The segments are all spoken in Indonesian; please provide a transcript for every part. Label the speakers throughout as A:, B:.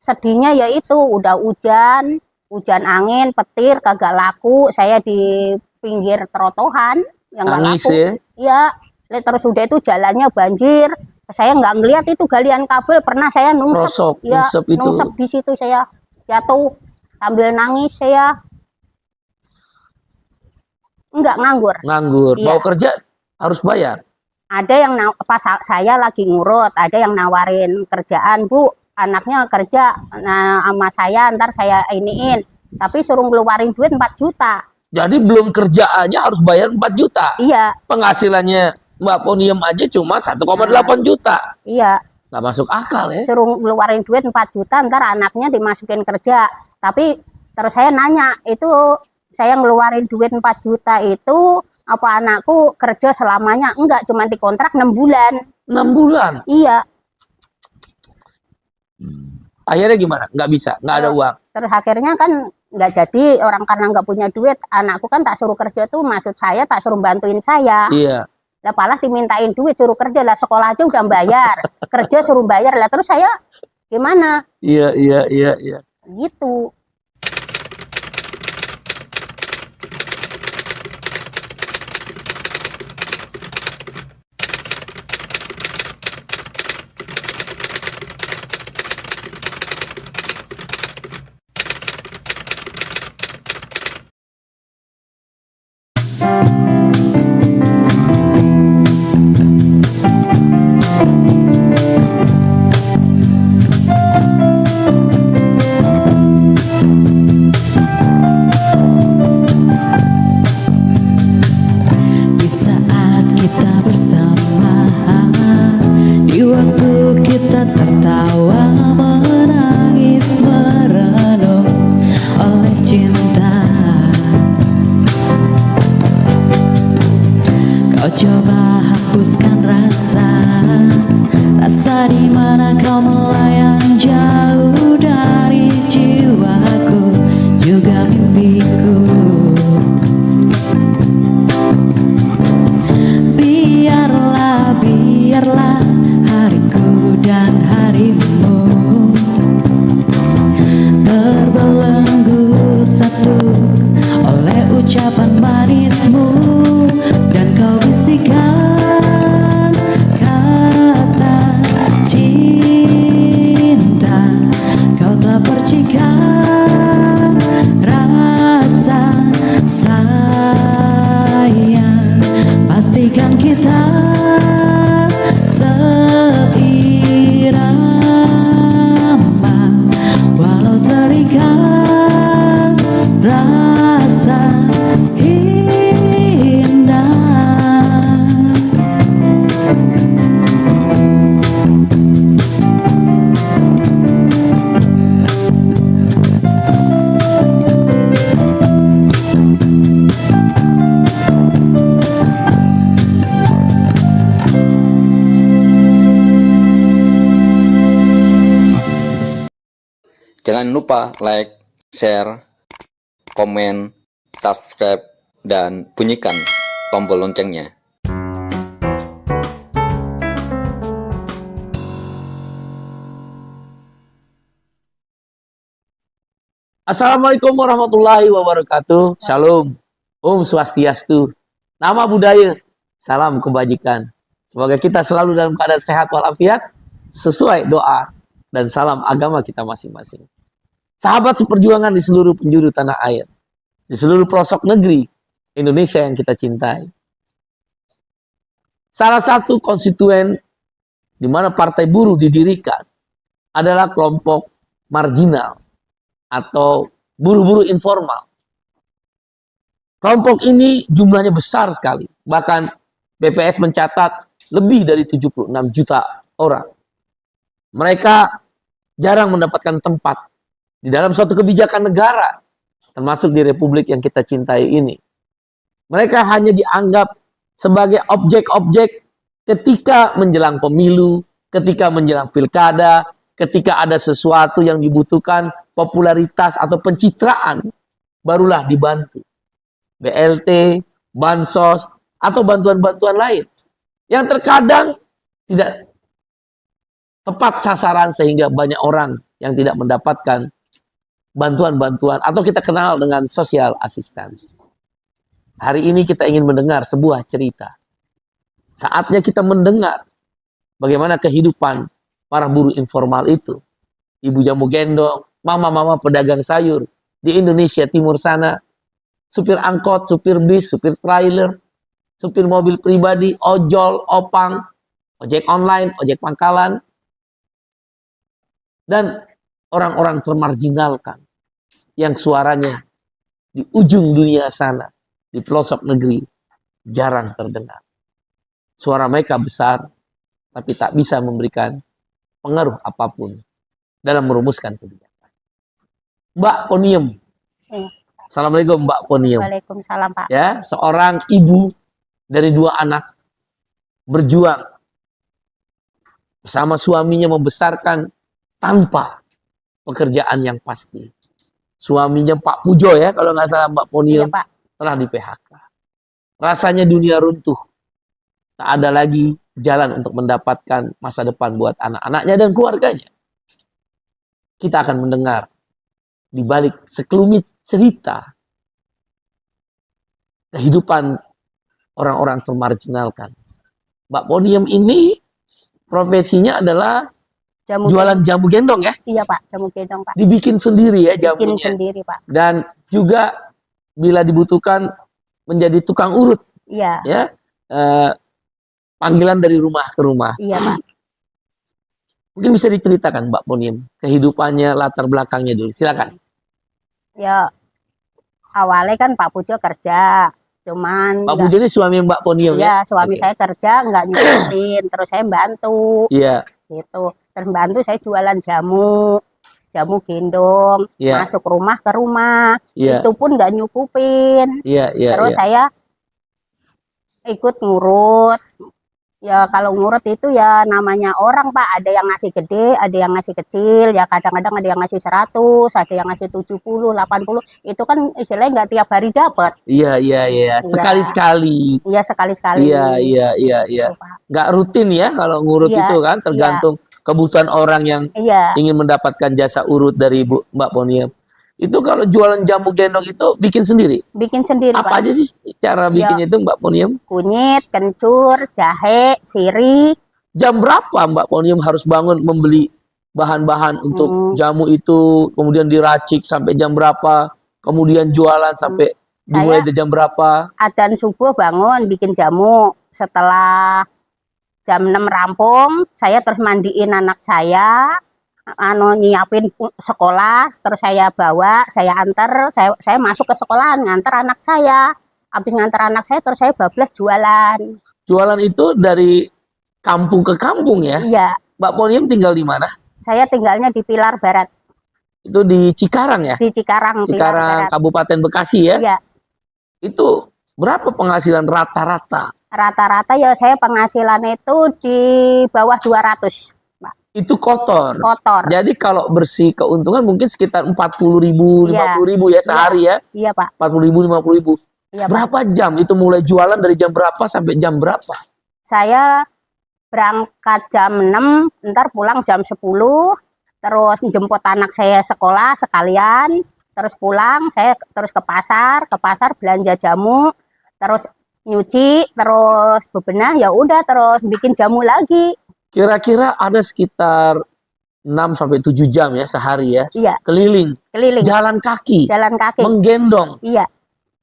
A: Sedihnya yaitu udah hujan angin, petir, kagak laku. Saya di pinggir trotohan yang nggak laku. Iya, terus udah itu jalannya banjir. Saya nggak ngelihat itu galian kabel. Pernah saya nungsep, ya nungsep di situ, saya jatuh sambil nangis. Saya nggak nganggur.
B: Iya. Mau kerja harus bayar.
A: Ada yang pas saya lagi ngurut, ada yang nawarin kerjaan, Bu. Anaknya kerja sama saya, ntar saya iniin, tapi suruh ngeluarin duit 4 juta.
B: Jadi belum kerjaannya harus bayar 4 juta.
A: Iya.
B: Penghasilannya Mbak Ponium aja cuma 1,8 juta.
A: Iya.
B: Nggak masuk akal ya.
A: Suruh ngeluarin duit 4 juta, ntar anaknya dimasukin kerja. Tapi terus saya nanya, itu saya ngeluarin duit 4 juta itu apa anakku kerja selamanya? Enggak, cuma dikontrak 6 bulan.
B: 6 bulan?
A: Iya.
B: Akhirnya gimana? Nggak bisa, nggak ada uang.
A: Terus akhirnya kan nggak jadi, orang karena nggak punya duit. Anakku kan tak suruh kerja tuh, maksud saya tak suruh bantuin saya.
B: Iya.
A: Lah malah dimintain duit suruh kerja, lah sekolah aja udah bayar, kerja suruh bayar, lah terus saya gimana?
B: Iya.
A: Gitu.
C: Coba hapuskan rasa di mana kau melayang jauh dari jiwaku juga mimpiku. Biarlah hariku dan harimu terbelenggu satu oleh ucapan manismu. Kau bisikan kata cinta, kau telah percikan rasa sayang. Pastikan kita seirama, walau terikat rasa
D: Jangan lupa like, share, komen, subscribe, dan bunyikan tombol loncengnya.
B: Assalamualaikum warahmatullahi wabarakatuh. Shalom. Om Swastiastu. Nama budaya. Salam kebajikan. Semoga kita selalu dalam keadaan sehat walafiat sesuai doa dan salam agama kita masing-masing. Sahabat seperjuangan di seluruh penjuru tanah air, di seluruh pelosok negeri Indonesia yang kita cintai. Salah satu konstituen di mana partai buruh didirikan adalah kelompok marginal atau buruh-buruh informal. Kelompok ini jumlahnya besar sekali, bahkan BPS mencatat lebih dari 76 juta orang. Mereka jarang mendapatkan tempat di dalam suatu kebijakan negara termasuk di republik yang kita cintai ini. Mereka hanya dianggap sebagai objek-objek ketika menjelang pemilu, ketika menjelang pilkada, ketika ada sesuatu yang dibutuhkan popularitas atau pencitraan, barulah dibantu. BLT, bansos, atau bantuan-bantuan lain. Yang terkadang tidak tepat sasaran sehingga banyak orang yang tidak mendapatkan bantuan-bantuan atau kita kenal dengan social assistance. Hari ini kita ingin mendengar sebuah cerita. Saatnya kita mendengar bagaimana kehidupan para buruh informal itu. Ibu jamu gendong, mama-mama pedagang sayur di Indonesia Timur sana, supir angkot, supir bis, supir trailer, supir mobil pribadi, ojol, opang, ojek online, ojek pangkalan, dan orang-orang termarginalkan yang suaranya di ujung dunia sana, di pelosok negeri, jarang terdengar. Suara mereka besar, tapi tak bisa memberikan pengaruh apapun dalam merumuskan kebijakan. Mbak Ponium. Assalamualaikum Mbak Ponium.
A: Waalaikumsalam Pak.
B: Ya, seorang ibu dari 2 anak berjuang bersama suaminya membesarkan tanpa pekerjaan yang pasti. Suaminya Pak Pujo ya, kalau nggak salah Mbak Ponium,
A: Iya, Pak.
B: telah di PHK. Rasanya dunia runtuh. Tak ada lagi jalan untuk mendapatkan masa depan buat anak-anaknya dan keluarganya. Kita akan mendengar di balik sekelumit cerita kehidupan orang-orang termarginalkan. Mbak Ponium ini profesinya adalah jualan jamu gendong ya?
A: Iya Pak, jamu gendong Pak.
B: Dibikin sendiri ya jamunya?
A: Bikin sendiri Pak.
B: Dan juga bila dibutuhkan menjadi tukang urut.
A: Iya.
B: Ya, panggilan dari rumah ke rumah.
A: Iya Pak.
B: Mungkin bisa diceritakan Mbak Ponium kehidupannya, latar belakangnya dulu. Silakan.
A: Ya, awalnya kan Pak Pujo kerja, cuman
B: Pak Pujo ini suami Mbak Ponium ya?
A: Iya, suami saya kerja nggak nyusahin, terus saya bantu.
B: Iya.
A: Gitu. Terus bantu saya jualan jamu gendong, masuk rumah ke rumah. Itu pun nggak nyukupin. Terus saya ikut ngurut. Ya kalau ngurut itu ya namanya orang Pak, ada yang ngasih gede, ada yang ngasih kecil, ya kadang-kadang ada yang ngasih 100, ada yang ngasih 70, 80, itu kan istilahnya nggak tiap hari dapat.
B: Iya. Sekali-sekali.
A: Iya, sekali-sekali.
B: Iya. Nggak rutin ya kalau ngurut itu kan, tergantung kebutuhan orang yang ingin mendapatkan jasa urut dari Mbak Ponium. Itu kalau jualan jamu gendong itu bikin sendiri? Bikin sendiri, Apa aja sih cara bikinnya itu Mbak Ponium? Kunyit, kencur, jahe, sirih. Jam berapa Mbak Ponium harus bangun membeli bahan-bahan untuk jamu itu, kemudian diracik sampai jam berapa, kemudian jualan sampai dimulai dari jam berapa? Adzan subuh bangun bikin jamu, setelah jam 6 rampung, saya terus mandiin anak saya, nyiapin sekolah, terus saya bawa, saya antar, saya masuk ke sekolahan, ngantar anak saya. Habis ngantar anak saya, terus saya bablas jualan. Jualan itu dari kampung ke kampung ya? Iya. Mbak Ponium tinggal di mana? Saya tinggalnya di Pilar Barat. Itu di Cikarang ya? Di Cikarang. Cikarang, Kabupaten Bekasi ya? Iya. Itu berapa penghasilan rata-rata? Rata-rata ya saya penghasilan itu di bawah 200. Itu kotor. Jadi kalau bersih keuntungan mungkin sekitar 40.000, 50.000 ya sehari ya. Iya Pak. 40.000, 50.000. Iya, berapa jam itu mulai jualan, dari jam berapa sampai jam berapa? Saya berangkat jam 6, ntar pulang jam 10, terus jemput anak saya sekolah sekalian, terus pulang saya terus ke pasar belanja jamu, terus nyuci, terus bebenah, ya udah terus bikin jamu lagi. Kira-kira ada sekitar 6-7 jam ya sehari ya? Iya. Keliling. Jalan kaki. Menggendong. Iya.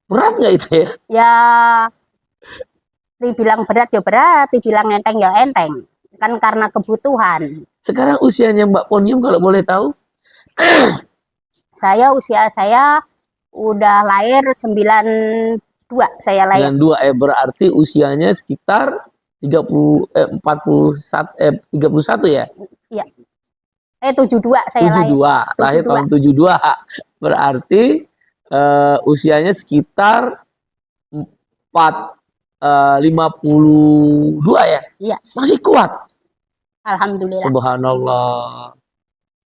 B: Berat nggak itu ya? Ya, dibilang berat ya berat, dibilang enteng ya enteng. Kan karena kebutuhan. Sekarang usianya Mbak Ponium kalau boleh tahu? Usia saya udah lahir 92 saya lahir. 92 berarti usianya sekitar 31 ya? Iya. 72 saya 72, lahir tahun 72. Berarti usianya sekitar 52 ya?
A: Iya.
B: Masih kuat.
A: Alhamdulillah.
B: Subhanallah.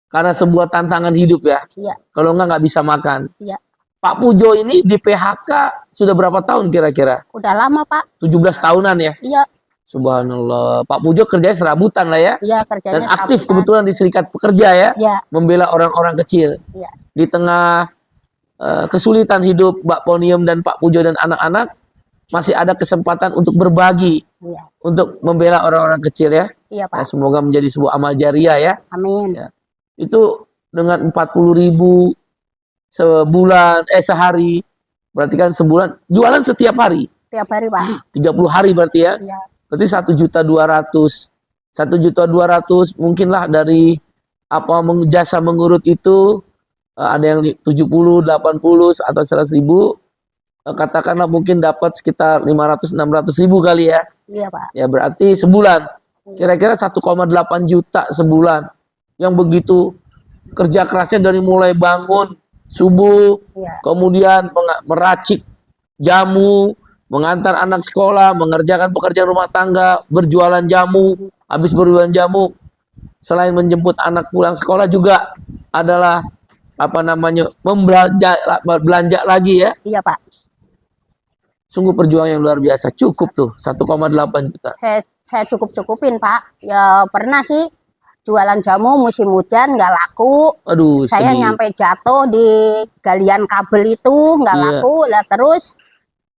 B: Karena sebuah tantangan hidup ya.
A: Iya.
B: Kalau nggak bisa makan.
A: Iya.
B: Pak Pujo ini di PHK sudah berapa tahun kira-kira?
A: Udah lama, Pak.
B: 17 tahunan ya?
A: Iya.
B: Subhanallah. Pak Pujo kerjanya serabutan lah ya?
A: Iya, kerjanya
B: Dan aktif
A: serabutan.
B: kebetulan di Serikat Pekerja ya?
A: Iya.
B: Membela orang-orang kecil.
A: Iya.
B: Di tengah kesulitan hidup Mbak Ponium dan Pak Pujo dan anak-anak, masih ada kesempatan untuk berbagi.
A: Iya.
B: Untuk membela orang-orang kecil ya?
A: Iya,
B: Ya,
A: Pak.
B: semoga menjadi sebuah amal jariah ya.
A: Amin.
B: Ya. Itu dengan 40.000 sehari, berarti kan sebulan jualan setiap hari,
A: Tiap hari, Pak.
B: 30 hari berarti ya.
A: Iya.
B: Berarti 1.200.000, 1.200.000 mungkinlah dari apa jasa mengurut itu, ada yang 70, 80 atau 100.000, katakanlah mungkin dapat sekitar 500-600.000 kali ya.
A: Iya, Pak.
B: Ya berarti sebulan kira-kira 1,8 juta sebulan, yang begitu kerja kerasnya dari mulai bangun subuh,
A: Iya.
B: kemudian meracik jamu, mengantar anak sekolah, mengerjakan pekerjaan rumah tangga, berjualan jamu, habis berjualan jamu, selain menjemput anak pulang sekolah juga adalah apa namanya belanja lagi ya.
A: Iya, Pak.
B: Sungguh perjuangan yang luar biasa. Cukup tuh 1,8 juta.
A: Saya cukup-cukupin, Pak. Ya pernah sih jualan jamu musim hujan nggak laku.
B: Aduh,
A: Saya
B: sedih.
A: nyampe jatuh di galian kabel itu nggak
B: Iya.
A: laku. Lah terus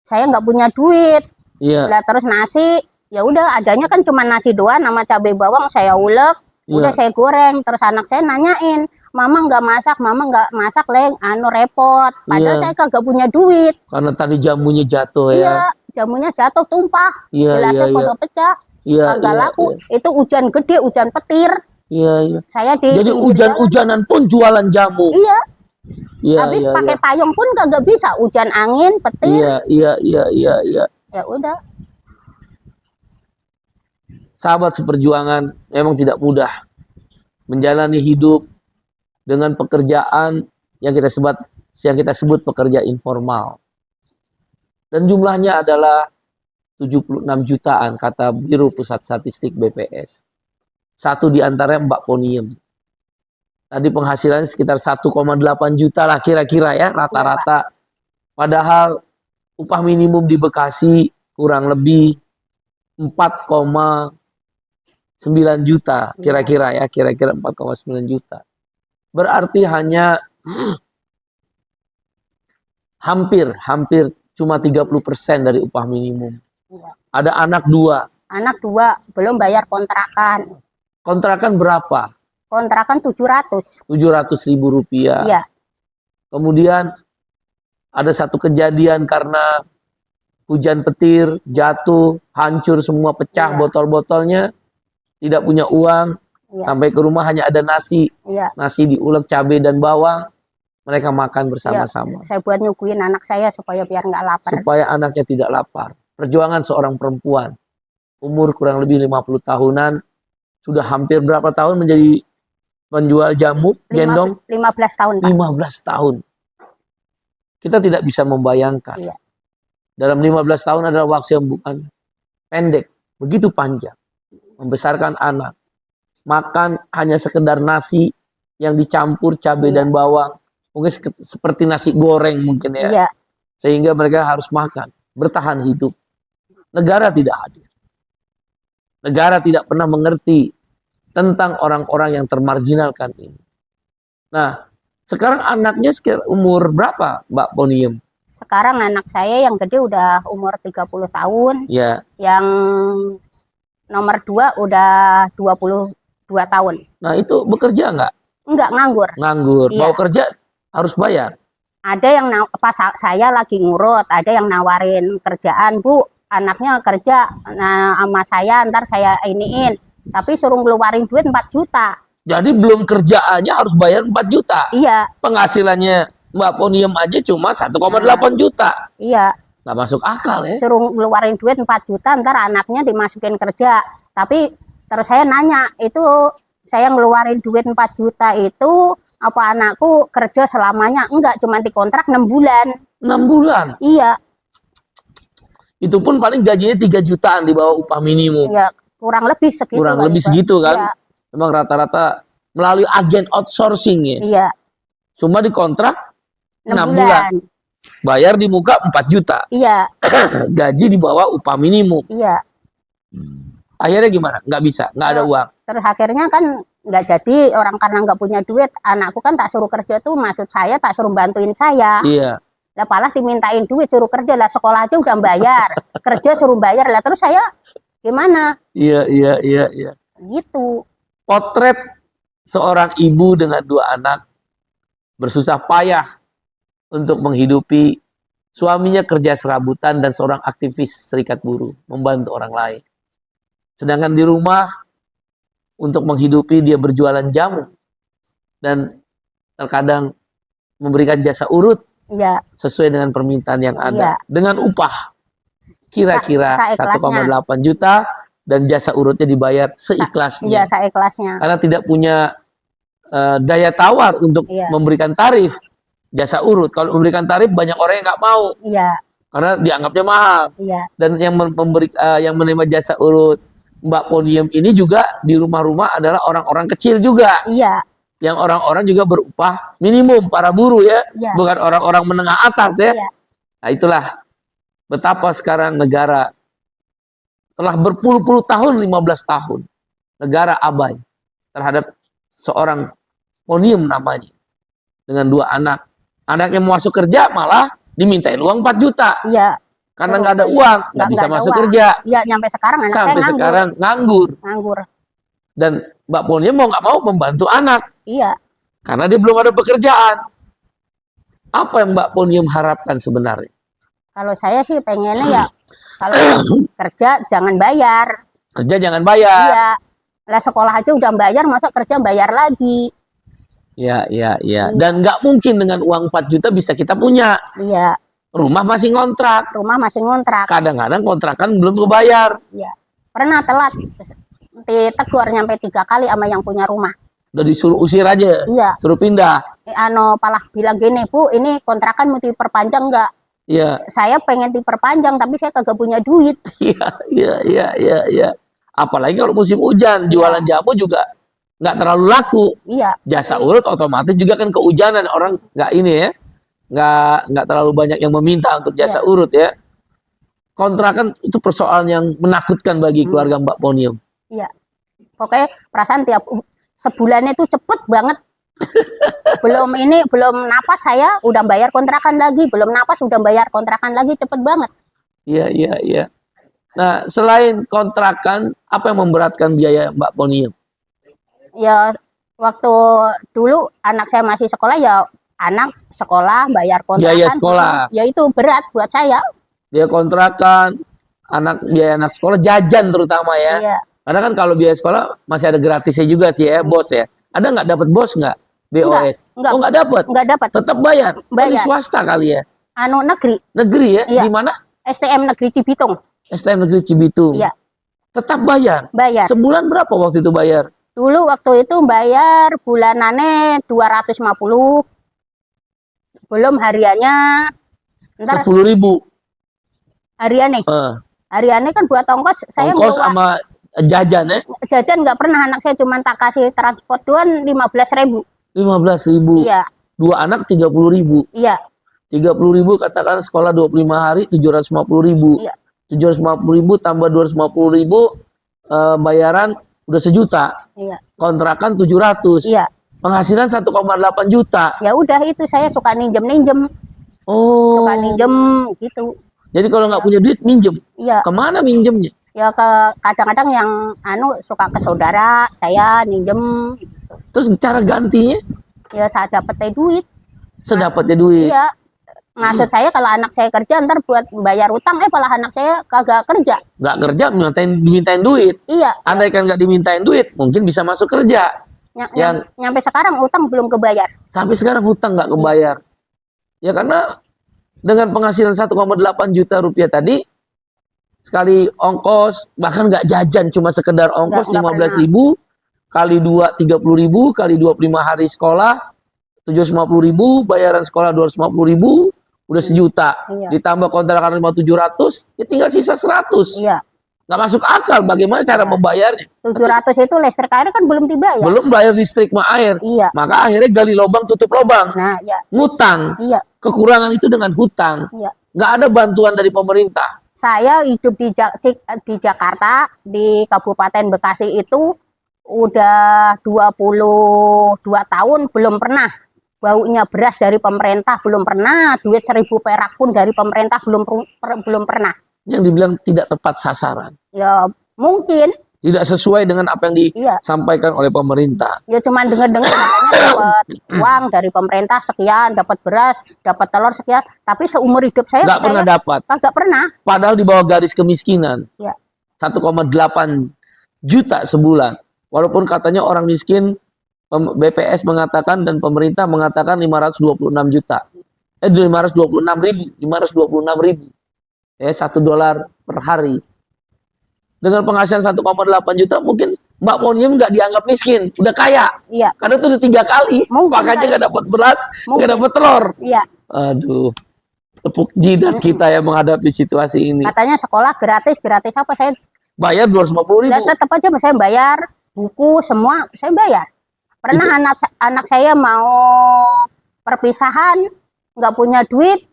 A: saya nggak punya duit.
B: Iya.
A: Lah terus nasi, ya udah adanya kan cuma nasi doang sama cabai bawang, saya ulek, udah
B: Iya.
A: saya goreng. Terus anak saya nanyain, mama nggak masak, Leng, repot. Padahal
B: Iya.
A: saya kagak punya duit.
B: Karena tadi jamunya jatuh ya.
A: Iya, jamunya jatuh tumpah,
B: Iya,
A: gelasnya
B: iya,
A: pada pecah,
B: Iya,
A: kagak
B: iya,
A: laku. Itu hujan gede, hujan petir.
B: iya, iya.
A: Saya di
B: Jadi
A: pinggir
B: hujan-hujanan pun jualan jamu.
A: jalan. Iya,
B: Iya,
A: habis
B: iya,
A: pakai
B: iya.
A: payung pun kagak bisa, hujan angin, petir.
B: Iya, iya, iya, iya, iya.
A: Ya udah.
B: Sahabat seperjuangan, memang tidak mudah menjalani hidup dengan pekerjaan yang kita sebut pekerja informal. Dan jumlahnya adalah 76 jutaan kata Biro Pusat Statistik BPS. Satu di antaranya Mbak Poniem. Tadi penghasilannya sekitar 1,8 juta lah kira-kira ya rata-rata. Padahal upah minimum di Bekasi kurang lebih 4,9 juta kira-kira ya, kira-kira 4,9 juta. Berarti hanya hampir cuma 30% dari upah minimum.
A: Iya.
B: Ada anak 2.
A: Anak 2 belum bayar kontrakan.
B: Kontrakan berapa?
A: Kontrakan 700.
B: 700.000 rupiah.
A: Iya.
B: Kemudian ada satu kejadian karena hujan petir, jatuh, hancur semua, pecah
A: Iya.
B: botol-botolnya, tidak punya uang,
A: Iya.
B: sampai ke rumah hanya ada nasi.
A: Iya.
B: Nasi diulek cabai dan bawang, mereka makan bersama-sama.
A: Saya buat nyuguhin anak saya supaya biar nggak lapar.
B: Supaya anaknya tidak lapar. Perjuangan seorang perempuan, umur kurang lebih 50 tahunan, sudah hampir berapa tahun menjadi menjual jamu, gendong?
A: 15 tahun, Pak.
B: 15 tahun. Kita tidak bisa membayangkan.
A: Iya.
B: Dalam 15 tahun adalah waktu yang bukan pendek, begitu panjang. Membesarkan anak, makan hanya sekedar nasi yang dicampur cabai
A: Iya.
B: dan bawang, mungkin seperti nasi goreng mungkin ya.
A: Iya.
B: Sehingga mereka harus makan, bertahan hidup. Negara tidak hadir. Negara tidak pernah mengerti tentang orang-orang yang termarginalkan ini. Nah, sekarang anaknya sekitar umur berapa, Mbak Poniem?
A: Sekarang anak saya yang gede udah umur 30 tahun,
B: Ya,
A: yang nomor 2 udah 22 tahun.
B: nah itu bekerja nggak?
A: Enggak, nganggur.
B: Nganggur.
A: Iya.
B: Mau kerja harus bayar.
A: Ada yang pas saya lagi ngurut, ada yang nawarin kerjaan, Bu, anaknya kerja sama saya, ntar saya iniin. Tapi suruh ngeluarin duit 4 juta.
B: Jadi belum kerja aja harus bayar 4 juta.
A: Iya,
B: Penghasilannya Mbak Poniem aja cuma 1,8 juta.
A: iya.
B: Nggak masuk akal ya.
A: Suruh ngeluarin duit 4 juta, ntar anaknya dimasukin kerja. Tapi terus saya nanya, itu saya ngeluarin duit 4 juta itu Apa anakku kerja selamanya? Enggak, cuma dikontrak 6 bulan.
B: 6 bulan.
A: Iya,
B: Itu pun paling gajinya 3 jutaan di bawah upah minimum.
A: iya, kurang lebih segitu.
B: Kurang
A: kali,
B: lebih
A: Pak.
B: segitu kan.
A: Iya,
B: Memang rata-rata melalui agen outsourcing ya.
A: iya,
B: Cuma dikontrak
A: 6
B: 6
A: bulan.
B: bayar di muka 4 juta.
A: Iya,
B: Gaji di bawah upah minimum.
A: iya.
B: Akhirnya gimana? Nggak bisa, nggak ada uang.
A: Terus akhirnya kan nggak jadi, orang karena nggak punya duit, anakku kan tak suruh kerja tuh, maksud saya tak suruh bantuin saya.
B: Iya.
A: Lah malah dimintain duit suruh kerja, lah sekolah aja udah bayar, kerja suruh bayar, lah terus saya gimana?
B: Iya.
A: Gitu.
B: Potret seorang ibu dengan 2 anak bersusah payah untuk menghidupi suaminya kerja serabutan dan seorang aktivis serikat buruh membantu orang lain. Sedangkan di rumah untuk menghidupi dia berjualan jamu dan terkadang memberikan jasa urut
A: Iya,
B: sesuai dengan permintaan yang ada
A: Iya.
B: dengan upah kira-kira
A: Seikhlasnya.
B: 1,8 juta dan jasa urutnya dibayar
A: iya
B: seikhlasnya
A: saya ikhlasnya.
B: karena tidak punya daya tawar untuk
A: Iya.
B: memberikan tarif jasa urut. Kalau memberikan tarif banyak orang yang nggak mau
A: Iya,
B: karena dianggapnya mahal.
A: iya,
B: Dan yang menerima jasa urut Mbak Ponium ini juga di rumah-rumah adalah orang-orang kecil juga,
A: iya,
B: yang orang-orang juga berupah minimum, para buruh ya,
A: iya.
B: bukan orang-orang menengah atas ya.
A: Iya.
B: Nah itulah betapa sekarang negara telah berpuluh-puluh tahun, 15 tahun, negara abai terhadap seorang Ponium namanya, dengan 2 anak. Anak yang mau masuk kerja malah dimintain uang 4 juta.
A: Iya,
B: Karena nggak ada uang, nggak bisa
A: ada
B: masuk
A: uang.
B: kerja.
A: Iya, nyampe sekarang anak
B: Sampai
A: saya nganggur.
B: sekarang nganggur.
A: Nganggur.
B: Dan Mbak Ponium mau nggak mau membantu anak.
A: Iya,
B: Karena dia belum ada pekerjaan. Apa yang Mbak Ponium harapkan sebenarnya?
A: kalau saya sih pengennya ya kalau kerja jangan bayar.
B: Kerja jangan bayar.
A: Iya. Lah sekolah aja udah bayar, masa kerja bayar lagi?
B: Ya. Dan nggak mungkin dengan uang 4 juta bisa kita punya.
A: Iya,
B: Rumah masih ngontrak.
A: rumah masih ngontrak.
B: Kadang-kadang kontrakan belum kebayar.
A: Iya. Pernah telat ditegur nyampe 3 kali sama yang punya rumah.
B: Udah disuruh usir aja.
A: Iya.
B: Suruh pindah.
A: Palah bilang gini, Bu, ini kontrakan mau diperpanjang nggak?
B: Iya.
A: Saya pengen diperpanjang, tapi saya kagak punya duit.
B: Iya. Apalagi kalau musim hujan, jualan jamu juga nggak terlalu laku.
A: Iya.
B: Jasa urut otomatis juga kan kehujanan, orang nggak ini ya, nggak terlalu banyak yang meminta untuk jasa urut ya. Kontrakan itu persoalan yang menakutkan bagi keluarga Mbak Ponium.
A: Iya. Pokoknya perasaan tiap sebulan itu cepet banget. belum napas saya udah bayar kontrakan lagi, belum napas udah bayar kontrakan lagi, cepet banget.
B: Iya. Nah, selain kontrakan, apa yang memberatkan biaya Mbak Ponium?
A: Ya waktu dulu anak saya masih sekolah, ya anak sekolah bayar kontrakan.
B: Biaya sekolah.
A: Ya itu berat buat saya.
B: Dia kontrakan, biaya anak sekolah, jajan terutama ya.
A: Iya.
B: Karena kan kalau biaya sekolah masih ada gratisnya juga sih ya, bos ya. Ada nggak dapat bos nggak? BOS?
A: Enggak.
B: Oh nggak dapat?
A: Nggak dapat.
B: Tetap bayar?
A: Bayar.
B: Di swasta kali ya?
A: Negeri.
B: Negeri ya?
A: Iya.
B: Di mana?
A: STM Negeri Cibitung.
B: STM Negeri Cibitung.
A: Iya.
B: Tetap bayar?
A: Bayar.
B: Sebulan berapa waktu itu bayar?
A: Dulu waktu itu bayar bulanannya 250. Belum hariannya. Ntar
B: 10.000.
A: hariannya. Hariannya kan buat ongkos. Saya
B: Ongkos
A: nggak-
B: sama jajan ya?
A: jajan nggak pernah, anak saya cuma tak kasih transport doang 15.000.
B: 15.000.
A: Iya,
B: 2 anak 30.000.
A: iya,
B: 30.000 katakan sekolah 25 hari 750.000.
A: Iya.
B: 750.000 tambah 250.000 bayaran udah 1 juta.
A: iya,
B: Kontrakan 700.
A: iya.
B: Penghasilan 1,8 juta.
A: Ya udah itu saya suka ninjem,
B: Oh.
A: suka ninjem gitu.
B: Jadi kalau nggak punya duit minjem.
A: Iya,
B: Kemana minjemnya?
A: ya kadang-kadang yang suka ke saudara saya ninjem.
B: Terus cara gantinya
A: Ya saya dapet duit.
B: sedapatnya duit.
A: Iya. Maksud saya kalau anak saya kerja ntar buat bayar utang, malah anak saya kagak kerja.
B: Nggak kerja dimintain duit.
A: Iya.
B: Andai kan nggak dimintain duit, mungkin bisa masuk kerja.
A: Nyampe sekarang utang belum kebayar.
B: Sampai sekarang hutang nggak kebayar. Ya karena dengan penghasilan 1,8 juta rupiah tadi, sekali ongkos, bahkan nggak jajan, cuma sekedar ongkos
A: Nggak
B: 15.000, kali 2 30.000, kali 25 hari sekolah, 750.000, bayaran sekolah 250.000, udah sejuta.
A: Iya.
B: Ditambah kontrakan rumah 700, ya tinggal sisa 100.
A: Iya.
B: Nggak masuk akal bagaimana cara membayarnya.
A: 700 itu listrik air kan belum tiba ya.
B: Belum bayar listrik sama air.
A: Iya.
B: Maka akhirnya gali lubang tutup lubang.
A: Nah, ya.
B: Ngutang.
A: Iya.
B: Kekurangan itu dengan hutang.
A: Iya.
B: Nggak ada bantuan dari pemerintah.
A: Saya hidup di Jakarta, di Kabupaten Bekasi itu udah 22 tahun belum pernah baunya beras dari pemerintah, belum pernah duit 1.000 perak pun dari pemerintah, belum pernah.
B: Yang dibilang tidak tepat sasaran.
A: Ya mungkin.
B: Tidak sesuai dengan apa yang
A: Iya.
B: disampaikan oleh pemerintah.
A: Ya cuman dengar-dengar katanya dapat uang dari pemerintah sekian, dapat beras, dapat telur sekian, tapi seumur hidup saya
B: Nggak pernah dapat.
A: kagak pernah.
B: Padahal di bawah garis kemiskinan.
A: Ya.
B: 1,8 juta sebulan. Walaupun katanya orang miskin, BPS mengatakan dan pemerintah mengatakan 526 juta. 526.000. Ya, $1 per hari. Dengan penghasilan 1,8 juta mungkin Mbak Ponium nggak dianggap miskin, udah kaya.
A: Iya.
B: Karena itu udah 3 kali.
A: Mungkin
B: Makanya
A: kali.
B: nggak dapat beras,
A: Mungkin.
B: nggak dapat telur.
A: Iya.
B: Aduh, tepuk jidat kita yang menghadapi situasi ini.
A: Katanya sekolah gratis apa saya
B: Bayar 250.000.
A: ya tetap aja saya bayar buku semua saya bayar. Pernah anak saya mau perpisahan nggak punya duit,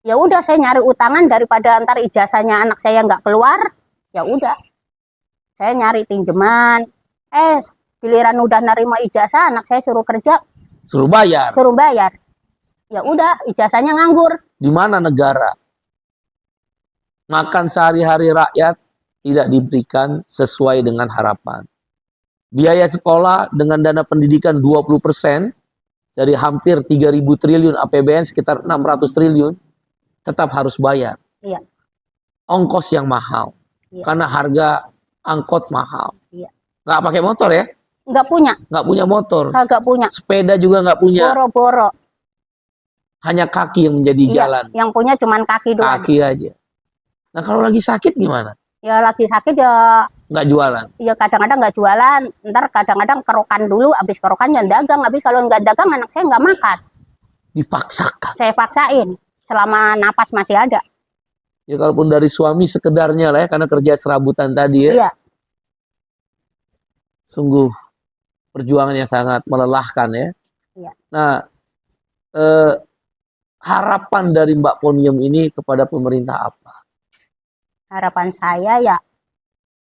A: ya udah saya nyari utangan daripada antar ijazahnya anak saya nggak keluar, ya udah saya nyari pinjaman. Giliran udah nerima ijazah anak saya suruh kerja,
B: Suruh bayar.
A: ya udah ijazahnya nganggur.
B: Di mana negara makan sehari-hari rakyat tidak diberikan sesuai dengan harapan. Biaya sekolah dengan dana pendidikan 20% dari hampir 3.000 triliun APBN sekitar 600 triliun tetap harus bayar.
A: Iya.
B: Ongkos yang mahal.
A: Iya.
B: Karena harga angkot mahal.
A: Iya.
B: Nggak pakai motor ya?
A: Nggak punya,
B: Nggak punya motor.
A: kagak punya,
B: Sepeda juga nggak punya.
A: boro-boro.
B: Hanya kaki yang menjadi
A: Iya,
B: jalan.
A: yang punya cuman kaki doang.
B: Kaki aja. Nah kalau lagi sakit gimana?
A: Ya lagi sakit ya
B: Nggak jualan.
A: ya kadang-kadang nggak jualan, ntar kadang-kadang kerokan dulu, habis kerokan ya dagang, habis kalau nggak dagang anak saya nggak makan,
B: Dipaksakan.
A: saya paksain selama napas masih ada.
B: Ya kalaupun dari suami sekedarnya lah ya, karena kerja serabutan tadi ya.
A: Iya.
B: Sungguh perjuangan yang sangat melelahkan ya.
A: Iya.
B: Nah, harapan dari Mbak Ponium ini kepada pemerintah apa?
A: Harapan saya ya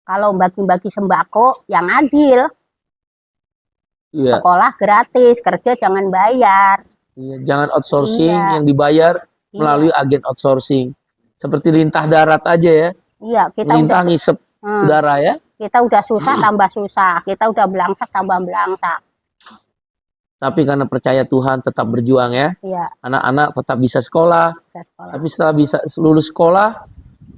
A: kalau bagi-bagi sembako yang adil,
B: Iya.
A: sekolah gratis, kerja jangan bayar.
B: Iya, jangan outsourcing,
A: Iya.
B: yang dibayar
A: Iya.
B: melalui agen outsourcing. Seperti lintah darat aja ya.
A: Iya, kita
B: Lintah
A: udah
B: ngisep udara ya.
A: kita udah susah tambah susah, kita udah belangsak tambah belangsak.
B: Tapi karena percaya Tuhan tetap berjuang ya.
A: Iya,
B: Anak-anak tetap bisa sekolah.
A: bisa sekolah.
B: Tapi setelah bisa lulus sekolah,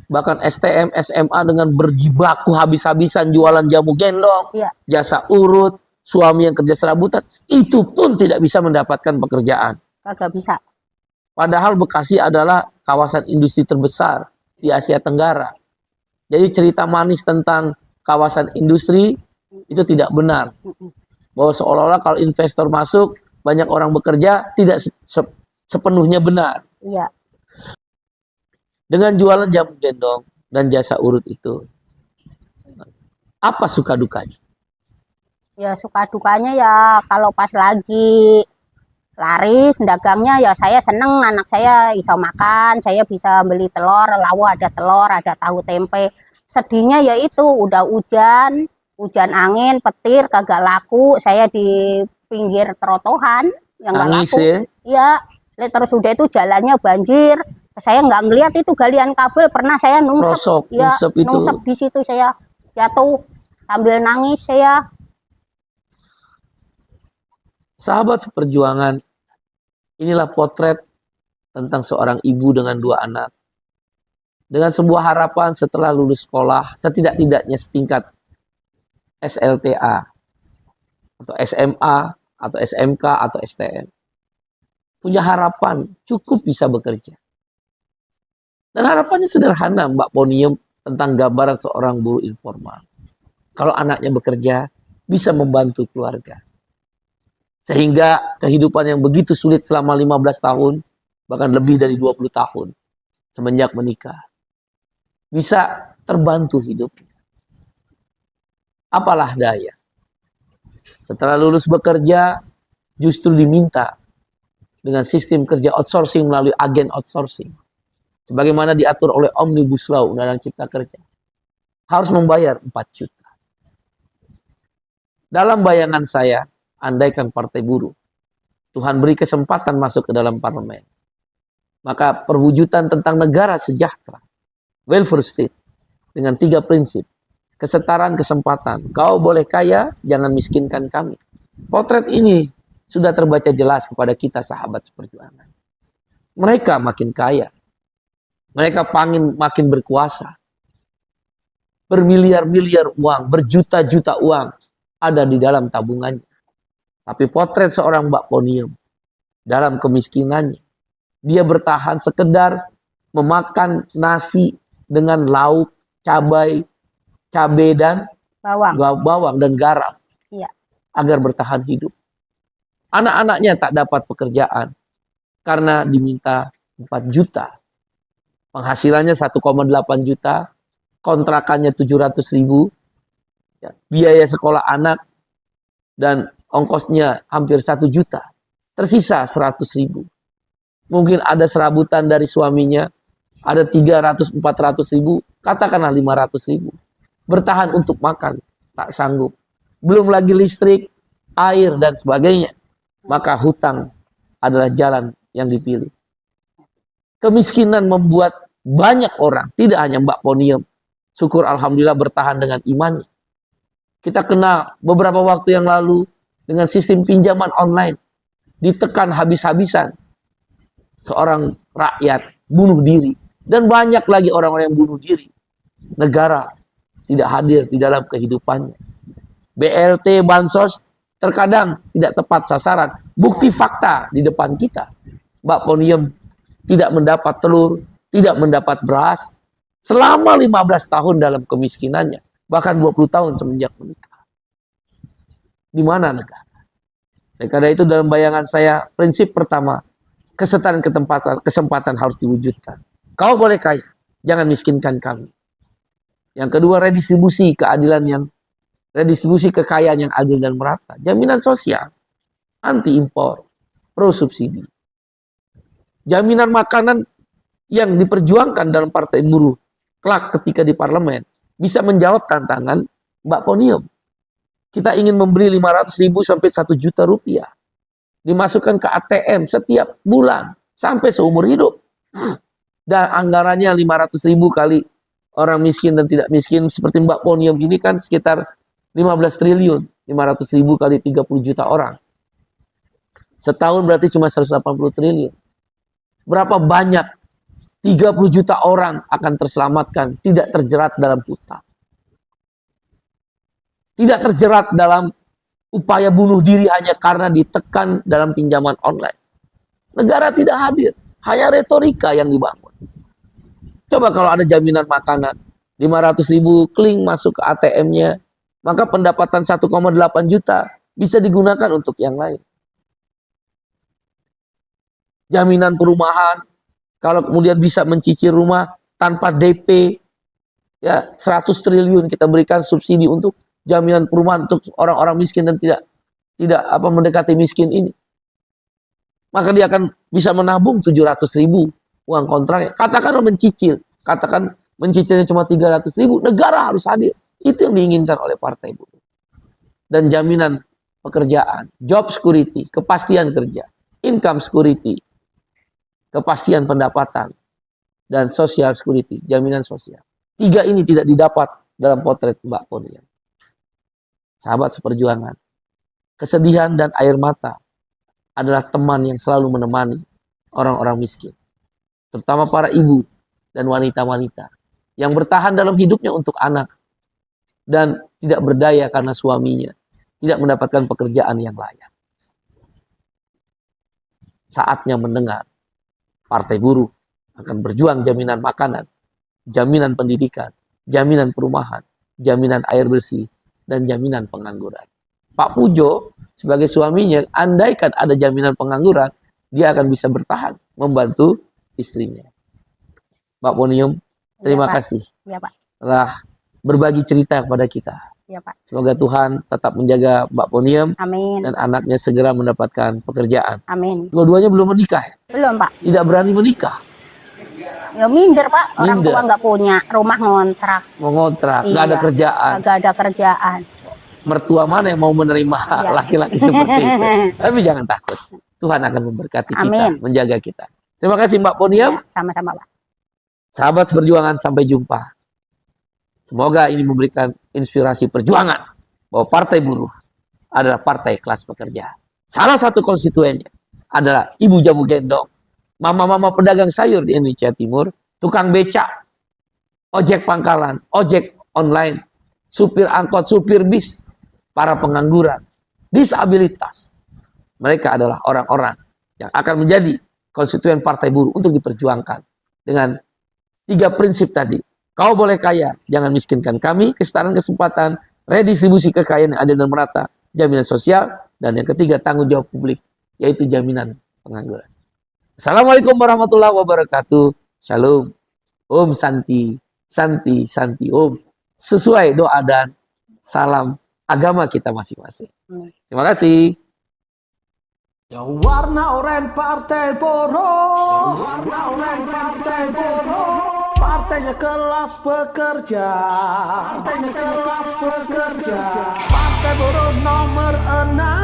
B: bahkan STM, SMA dengan berjibaku habis-habisan jualan jamu gendong,
A: Iya.
B: jasa urut, suami yang kerja serabutan, itu pun tidak bisa mendapatkan pekerjaan.
A: Kagak bisa.
B: Padahal Bekasi adalah kawasan industri terbesar di Asia Tenggara. Jadi cerita manis tentang kawasan industri itu tidak benar. Bahwa seolah-olah kalau investor masuk, banyak orang bekerja, tidak sepenuhnya benar.
A: Iya.
B: Dengan jualan jamu gendong dan jasa urut itu, apa suka dukanya?
A: Ya suka dukanya ya kalau pas lagi laris dagangnya ya saya seneng, anak saya bisa makan, saya bisa beli telur, lauk ada telur, ada tahu tempe. Sedihnya ya itu udah hujan angin, petir kagak laku, saya di pinggir trotohan yang nggak
B: Nangis
A: laku.
B: ya?
A: Iya, terus udah itu jalannya banjir. Saya nggak ngeliat itu galian kabel, pernah saya nungsep,
B: Rosok,
A: ya
B: nungsep itu.
A: nungsep di situ saya jatuh sambil nangis saya.
B: Sahabat seperjuangan, inilah potret tentang seorang ibu dengan 2 anak. Dengan sebuah harapan setelah lulus sekolah, setidak-tidaknya setingkat SLTA, atau SMA, atau SMK, atau STM. Punya harapan, cukup bisa bekerja. Dan harapannya sederhana, Mbak Ponium, tentang gambaran seorang buruh informal. Kalau anaknya bekerja, bisa membantu keluarga. Sehingga kehidupan yang begitu sulit selama 15 tahun, bahkan lebih dari 20 tahun semenjak menikah, bisa terbantu hidupnya. Apalah daya. Setelah lulus bekerja, justru diminta dengan sistem kerja outsourcing melalui agen outsourcing. Sebagaimana diatur oleh Omnibus Law, Undang-Undang Cipta Kerja. Harus membayar 4 juta. Dalam bayangan saya, andaikan Partai Buruh, Tuhan beri kesempatan masuk ke dalam parlemen, maka perwujudan tentang negara sejahtera, welfare state, dengan 3 prinsip. Kesetaraan kesempatan. Kau boleh kaya, jangan miskinkan kami. Potret ini sudah terbaca jelas kepada kita sahabat seperjuangan. Mereka makin kaya. Mereka makin berkuasa. Bermiliar-miliar uang, berjuta-juta uang ada di dalam tabungannya. Tapi potret seorang Mbak Ponium dalam kemiskinannya, dia bertahan sekedar memakan nasi dengan lauk, cabai dan bawang dan garam.
A: Iya.
B: Agar bertahan hidup. Anak-anaknya tak dapat pekerjaan karena diminta 4 juta. Penghasilannya 1,8 juta, kontrakannya 700.000, ya, biaya sekolah anak dan ongkosnya hampir 1 juta. Tersisa 100.000. Mungkin ada serabutan dari suaminya, ada 300-400.000, katakanlah 500.000. Bertahan untuk makan, tak sanggup. Belum lagi listrik, air, dan sebagainya. Maka hutang adalah jalan yang dipilih. Kemiskinan membuat banyak orang, tidak hanya Mbak Ponium, syukur alhamdulillah bertahan dengan imannya. Kita kenal beberapa waktu yang lalu dengan sistem pinjaman online, ditekan habis-habisan. Seorang rakyat bunuh diri. Dan banyak lagi orang-orang yang bunuh diri. Negara tidak hadir di dalam kehidupannya. BLT, Bansos terkadang tidak tepat sasaran. Bukti fakta di depan kita. Mbak Ponium tidak mendapat telur, tidak mendapat beras, selama 15 tahun dalam kemiskinannya. Bahkan 20 tahun semenjak menikah. Di mana negara? Karena itu dalam bayangan saya, prinsip pertama, kesetaraan kesempatan harus diwujudkan. Kau boleh kaya, jangan miskinkan kami. Yang kedua, redistribusi kekayaan yang adil dan merata. Jaminan sosial, anti impor, pro subsidi. Jaminan makanan yang diperjuangkan dalam Partai Buruh kelak ketika di parlemen bisa menjawab tantangan Mbak Ponium. Kita ingin memberi 500.000 sampai 1 juta rupiah. Dimasukkan ke ATM setiap bulan sampai seumur hidup. Dan anggarannya 500.000 kali orang miskin dan tidak miskin seperti Mbak Ponium ini kan sekitar 15 triliun. 500.000 kali 30 juta orang. Setahun berarti cuma 180 triliun. Berapa banyak 30 juta orang akan terselamatkan, tidak terjerat dalam hutang. Tidak terjerat dalam upaya bunuh diri hanya karena ditekan dalam pinjaman online. Negara tidak hadir, hanya retorika yang dibangun. Coba kalau ada jaminan makanan, 500.000 kling masuk ke ATM-nya, maka pendapatan 1,8 juta bisa digunakan untuk yang lain. Jaminan perumahan, kalau kemudian bisa mencicil rumah tanpa DP, ya 100 triliun kita berikan subsidi untuk jaminan perumahan untuk orang-orang miskin dan tidak mendekati miskin ini. Maka dia akan bisa menabung 700.000 uang kontraknya. Katakan mencicilnya cuma 300.000, negara harus hadir. Itu yang diinginkan oleh Partai Buruh. Dan jaminan pekerjaan, job security, kepastian kerja, income security, kepastian pendapatan, dan social security, jaminan sosial. 3 ini tidak didapat dalam potret Mbak Ponium. Sahabat seperjuangan, kesedihan dan air mata adalah teman yang selalu menemani orang-orang miskin. Terutama para ibu dan wanita-wanita yang bertahan dalam hidupnya untuk anak dan tidak berdaya karena suaminya tidak mendapatkan pekerjaan yang layak. Saatnya mendengar Partai Buruh akan berjuang jaminan makanan, jaminan pendidikan, jaminan perumahan, jaminan air bersih, dan jaminan pengangguran. Pak Pujo sebagai suaminya, andaikan ada jaminan pengangguran, dia akan bisa bertahan membantu istrinya. Mbak Ponium, terima
A: Iya, Pak.
B: kasih
A: Iya, Pak.
B: telah berbagi cerita kepada kita.
A: Iya, Pak.
B: Semoga Tuhan tetap menjaga Mbak Ponium
A: Amin.
B: dan anaknya segera mendapatkan pekerjaan.
A: Amin.
B: Dua-duanya belum menikah,
A: Belum, Pak.
B: tidak berani menikah,
A: Ya minder, Pak. Orang
B: Minder.
A: tua nggak punya rumah ngontrak.
B: mau ngontrak, nggak ada
A: Iya.
B: kerjaan.
A: Nggak ada kerjaan.
B: Mertua mana yang mau menerima
A: Iya.
B: laki-laki seperti itu? Tapi jangan takut, Tuhan akan memberkati kita,
A: Amin.
B: menjaga kita. Terima kasih Mbak Ponium.
A: Ya, sama-sama, Pak.
B: Sahabat perjuangan, sampai jumpa. Semoga ini memberikan inspirasi perjuangan bahwa partai buruh adalah partai kelas pekerja. Salah satu konstituennya adalah ibu jamu gendong, mama-mama pedagang sayur di Indonesia Timur, tukang becak, ojek pangkalan, ojek online, supir angkot, supir bis, para pengangguran, disabilitas. Mereka adalah orang-orang yang akan menjadi konstituen partai buruh untuk diperjuangkan dengan 3 prinsip tadi. Kau boleh kaya, jangan miskinkan kami, kesetaraan kesempatan, redistribusi kekayaan yang adil dan merata, jaminan sosial, dan yang ketiga tanggung jawab publik, yaitu jaminan pengangguran. Assalamualaikum warahmatullahi wabarakatuh. Shalom. Om Santi, Santi, Santi Om. Sesuai doa dan salam agama kita masing-masing. Terima kasih.
E: Ya warna oranye partai buruh, warna oranye partai buruh, partainya kelas pekerja, partainya kelas pekerja, partai buruh nomor 6.